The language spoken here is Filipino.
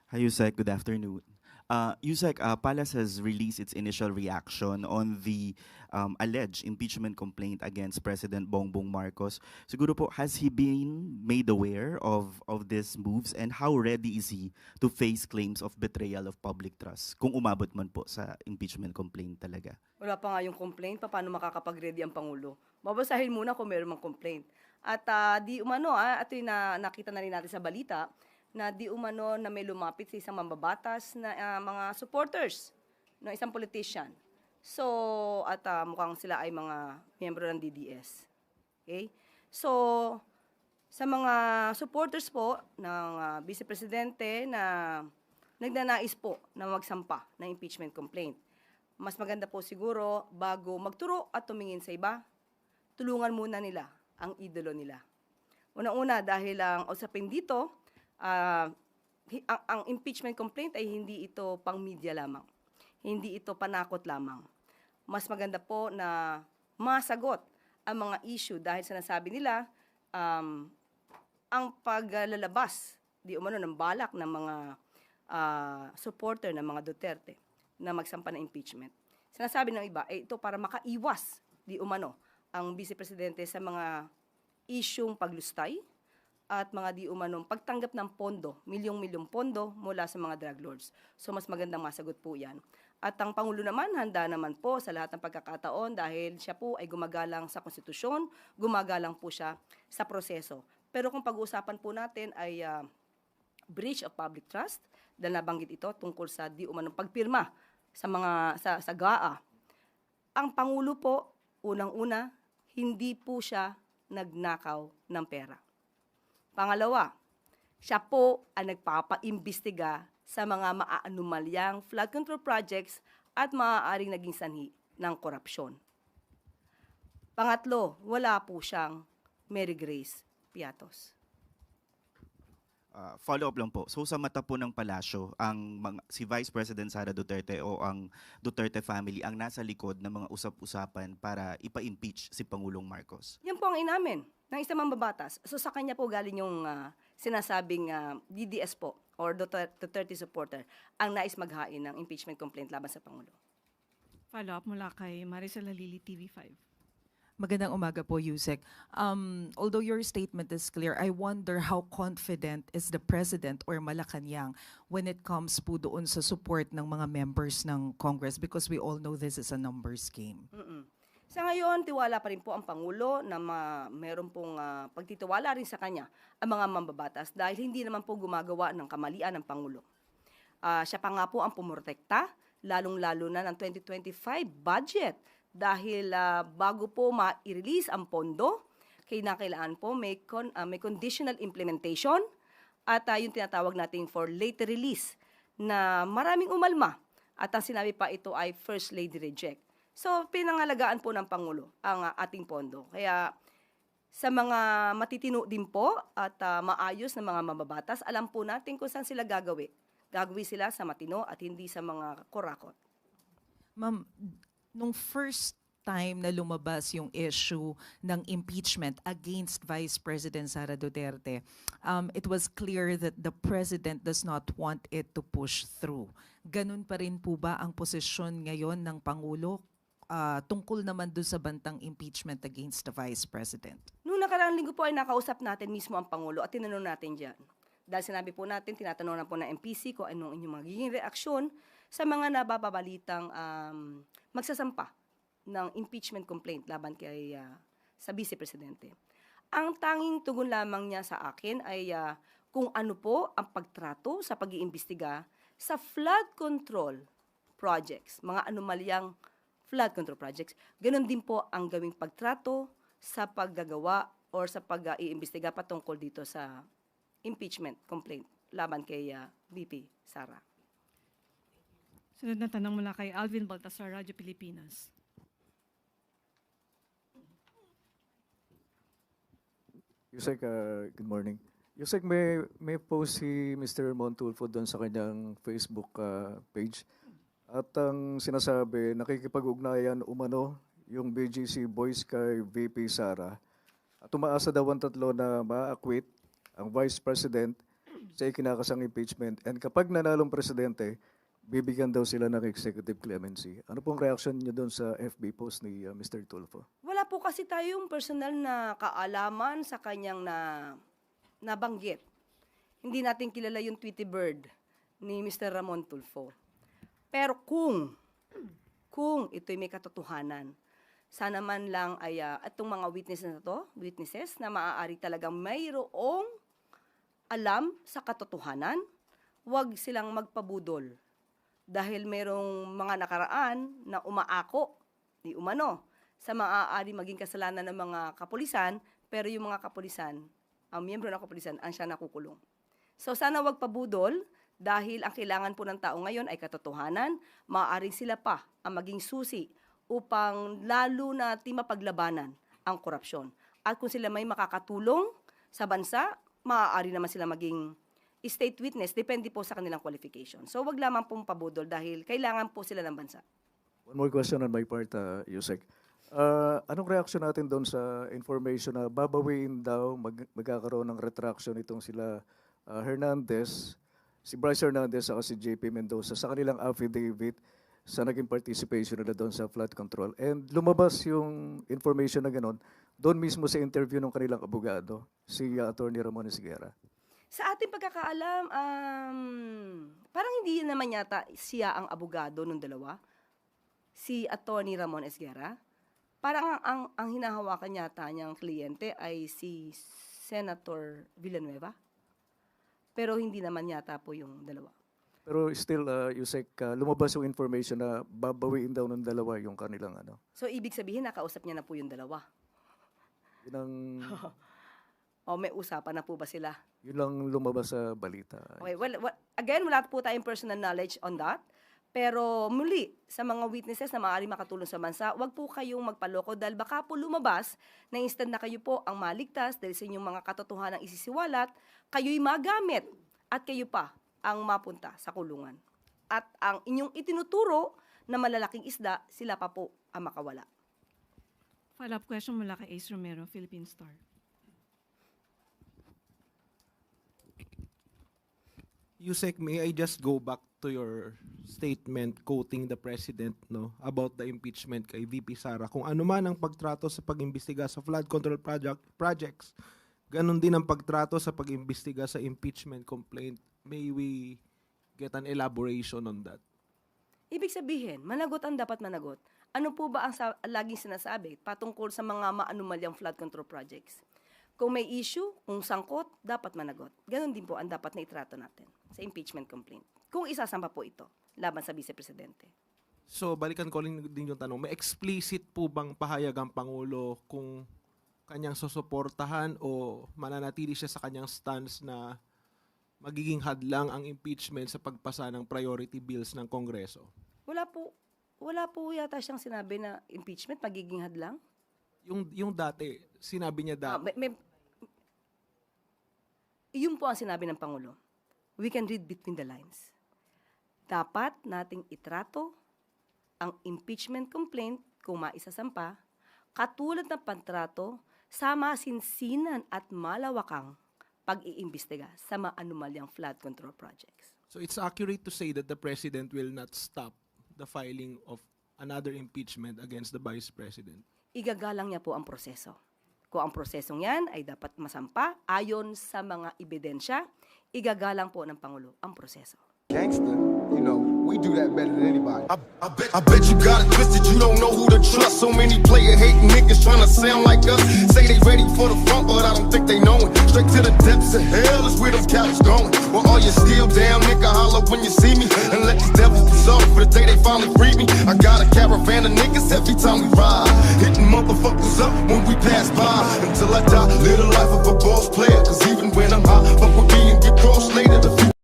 Hi, Yusek. Good afternoon. Yusek, Palace has released its initial reaction on the alleged impeachment complaint against President Bongbong Marcos. Siguro po, has he been made aware of these moves, and how ready is he to face claims of betrayal of public trust kung umabot man po sa impeachment complaint talaga? Wala pa nga yung complaint, paano makakapag-ready ang Pangulo? Babasahin muna kung meron mang complaint. At di umano, ito yung nakita na rin natin sa balita, na di umano na may lumapit sa isang mambabatas na mga supporters ng isang politician. So, at mukhang sila ay mga miyembro ng DDS. Okay? So, sa mga supporters po ng Vice Presidente na nagnanais po na magsampa ng impeachment complaint, mas maganda po siguro bago magturo at tumingin sa iba, tulungan muna nila ang idolo nila. Unang-una dahil ang usapin dito, ang impeachment complaint ay hindi ito pang media lamang. Hindi ito panakot lamang. Mas maganda po na masagot ang mga issue dahil sinasabi nila ang paglalabas di umano ng balak ng mga supporter ng mga Duterte na magsampa ng impeachment. Sinasabi ng iba, ito para makaiwas di umano ang Vice Presidente sa mga isyung paglustay at mga di umanong pagtanggap ng pondo, milyong-milyong pondo mula sa mga drug lords. So mas magandang masagot po yan. At ang Pangulo naman, handa naman po sa lahat ng pagkakataon dahil siya po ay gumagalang sa konstitusyon, gumagalang po siya sa proseso. Pero kung pag-uusapan po natin ay breach of public trust, dahil nabanggit ito tungkol sa di umanong pagpirma sa GAA. Ang Pangulo po, unang-una, hindi po siya nagnakaw ng pera. Pangalawa, siya po ang nagpapaimbestiga sa mga maaanumalyang flood control projects at maaaring naging sanhi ng korupsyon. Pangatlo, wala po siyang Mary Grace Piatos. Follow-up lang po. So sa mata po ng palasyo, si Vice President Sara Duterte o ang Duterte family ang nasa likod ng mga usap-usapan para ipa-impeach si Pangulong Marcos? Yan po ang inamin ng isang mambabatas. So sa kanya po galing yung sinasabing DDS po or Duterte supporter ang nais maghain ng impeachment complaint laban sa Pangulo. Follow-up mula kay Maricel Halili, TV5. Magandang umaga po, Yusek. Although your statement is clear, I wonder how confident is the President or Malacanang when it comes po doon sa support ng mga members ng Congress because we all know this is a numbers game. Sa ngayon, tiwala pa rin po ang Pangulo na meron pong pagtitiwala rin sa kanya ang mga mambabatas dahil hindi naman po gumagawa ng kamalian ng Pangulo. Siya pa nga po ang pumortekta, lalong-lalo na ng 2025 budget dahil bago po ma-release ang pondo, kailangan po may conditional implementation at yung tinatawag natin for late release na maraming umalma at ang sinabi pa ito ay First Lady reject. So, pinangalagaan po ng Pangulo ang ating pondo. Kaya sa mga matitino din po at maayos na mga mababatas, alam po natin kung saan sila gagawi. Gagawi sila sa matino at hindi sa mga kurakot. Ma'am, nung first time na lumabas yung issue ng impeachment against Vice President Sara Duterte, it was clear that the President does not want it to push through. Ganun pa rin po ba ang posisyon ngayon ng Pangulo tungkol naman doon sa bantang impeachment against the Vice President? Noong nakaraang linggo po ay nakausap natin mismo ang Pangulo at tinanong natin dyan. Dahil sinabi po natin, tinatanong na po ng MPC kung anong inyong magiging reaksyon sa mga nababalitang magsasampa ng impeachment complaint laban kay sa Vice Presidente. Ang tanging tugon lamang niya sa akin ay kung ano po ang pagtrato sa pag-iimbestiga sa flood control projects, mga anomalyang flood control projects. Ganon din po ang gawing pagtrato sa paggagawa or sa pag-iimbestiga patungkol dito sa impeachment complaint laban kay VP Sara. Sunod na tanong mula kay Alvin Baltasar, Radyo Pilipinas. Yusek, good morning. Yusek, may post si Mr. Montulfo doon sa kanyang Facebook page. At ang sinasabi, nakikipag-ugnayan umano yung BGC Boys kay VP Sara. At umaasa daw ang tatlo na ma-acquit ang Vice President sa ikinakasang impeachment. And kapag nanalong presidente, bibigyan daw sila ng executive clemency. Ano pong reaction niyo doon sa FB post ni Mr. Tulfo? Wala po kasi tayong personal na kaalaman sa kanyang nabanggit. Hindi natin kilala yung Tweety Bird ni Mr. Ramon Tulfo. Pero kung ito'y may katotohanan, sana man lang ay itong mga witnesses na maaari talagang mayroong alam sa katotohanan, huwag silang magpabudol. Dahil mayroong mga nakaraan na umaako, di umano, sa maaari maging kasalanan ng mga kapulisan, pero yung mga kapulisan, ang miyembro ng kapulisan, ang siya nakukulong. So sana wag pabudol, dahil ang kailangan po ng tao ngayon ay katotohanan, maaaring sila pa ang maging susi upang lalo natin mapaglabanan ang korupsyon. At kung sila may makakatulong sa bansa, maaari naman sila maging state witness, depende po sa kanilang qualification. So wag lamang pong pabudol dahil kailangan po sila ng bansa. One more question on my part, Yusek. Anong reaction natin doon sa information na babawiin daw, magkakaroon ng retraction itong sila Hernandez, si Bryce Hernandez at si JP Mendoza sa kanilang affidavit sa naging participation nila doon sa flood control. And lumabas yung information na gano'n doon mismo sa interview ng kanilang abogado, si Attorney Ramon Esguerra. Sa ating pagkakaalam, parang hindi naman yata siya ang abogado ng dalawa, si Attorney Ramon Esguerra. Parang ang hinahawakan yata niyang kliyente ay si Senator Villanueva. Pero hindi naman yata po yung dalawa. Pero still, Yusek, lumabas yung information na babawiin daw ng dalawa yung kanilang ano. So ibig sabihin, nakausap niya na po yung dalawa. Yun ang, O may usapan na po ba sila? yun lang lumabas sa balita. Okay, well, again, wala po tayong personal knowledge on that. Pero muli, sa mga witnesses na maaari makatulong sa bansa, wag po kayong magpaloko dahil baka po lumabas na instant na kayo po ang maligtas dahil sa inyong mga katotohanang isisiwalat, kayo'y magamit at kayo pa ang mapunta sa kulungan. At ang inyong itinuturo na malalaking isda, sila pa po ang makawala. Follow-up question mula kay Ace Romero, Philippine Star. Yusek, may I just go back to your statement quoting the President about the impeachment kay VP Sara. Kung ano man ang pagtrato sa pag-imbestiga sa flood control projects, ganun din ang pagtrato sa pag-imbestiga sa impeachment complaint. May we get an elaboration on that? Ibig sabihin, managot ang dapat managot. Ano po ba ang laging sinasabi patungkol sa mga maanumalyang flood control projects? Kung may issue, kung sangkot, dapat managot. Ganon din po ang dapat na itrato natin sa impeachment complaint. Kung isasampa po ito laban sa Vice Presidente. So, balikan ko din yung tanong. May explicit po bang pahayag ang Pangulo kung kanyang susuportahan o mananatili siya sa kanyang stance na magiging hadlang ang impeachment sa pagpasa ng priority bills ng Kongreso? Wala po yata siyang sinabi na impeachment magiging hadlang. Yung dati, sinabi niya dati. Iyon po ang sinabi ng Pangulo. We can read between the lines. Dapat nating itrato ang impeachment complaint kung maisasampa, katulad ng pantrato sa masinsinan at malawakang pag-iimbestiga sa maanumalyang flood control projects. So it's accurate to say that the President will not stop the filing of another impeachment against the Vice President? Igagalang niya po ang proseso. Kung ang prosesong yan ay dapat masampa ayon sa mga ebidensya, igagalang po ng Pangulo ang proseso. Gangster, you know, we do that better than anybody. I bet you got it twisted, you don't know who to trust. So many player hating niggas trying to sound like us. Say they ready for the front, but I don't think they know it. Straight to the depths of hell is where them cowards going. Well, all you still down, nigga, holler when you see me. And let these devils be sorry for the day they finally free me. I got a caravan of niggas every time we ride. Hitting